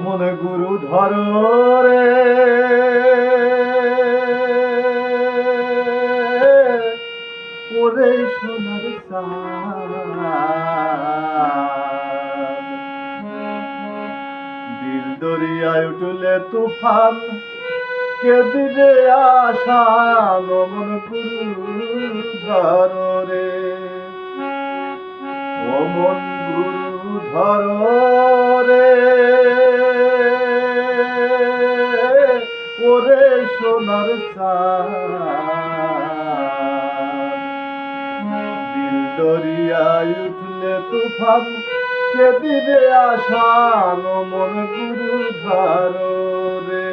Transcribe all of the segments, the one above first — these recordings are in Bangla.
মনে গুরু ধর রে ওরে সোনার দিল দরিয়ায় উঠলে তুফান কে দিবে আশান মন গুরু ধর রে ও মন গুরু ধর রে ওরে সোনার দিল দরিয়ায় উঠলে তুফান কে দিবে আশান মন গুরু ধর রে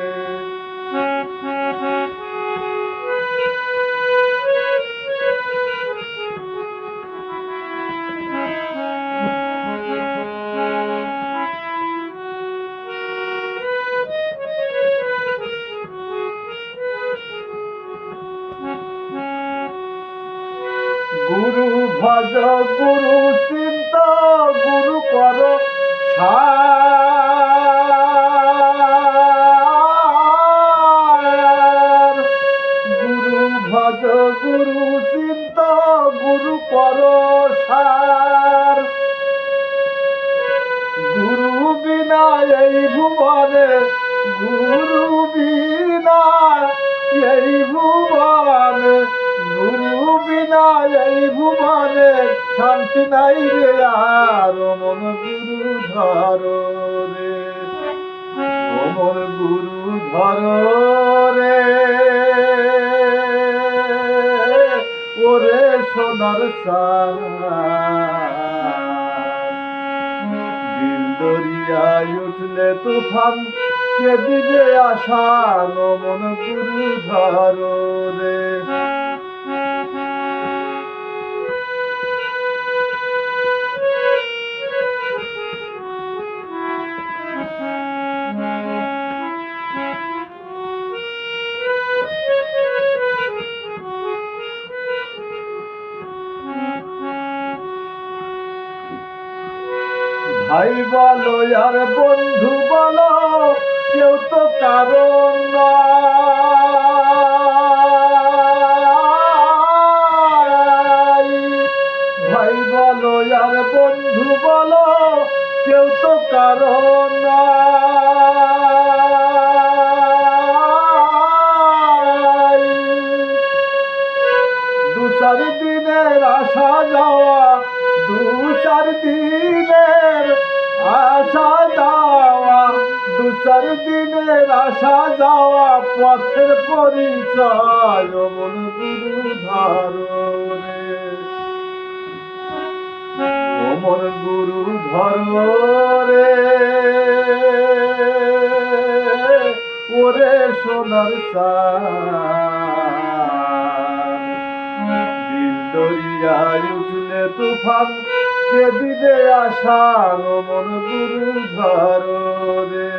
গুরু ভজ গুরু চিন্ত গুরু কর গুরু ভজ গুরু চিন্ত গুরু কর সার গুরু বিনা এই ভুবনে গুরু বিনা এই ভুবনে গুরু বিনা এই ভুবনে শান্তি নাই রে আর মন গুরু ধর রে ও মন গুরু ধর রে ওরে সোনার দিল দরিয়ায় উঠলে তুফান কে দিবে আশান মন গুরু ধর রে ভাই বলো আর বন্ধু বলো কেউ তো কারণ ভাই বলো আর বন্ধু বলো কেউ তো কারণ দু চার দিনের আসা যাওয়া দু চার দিনের আসা যাওয়া দু চার দিনের আসা যাওয়া পথের পরিচয় মন গুরু ধর রে ও মন গুরু ধর রে ওরে সোনার দিল দরিয়ায় উঠলে তুফান কে দিবে আশান মন গুরু ধর রে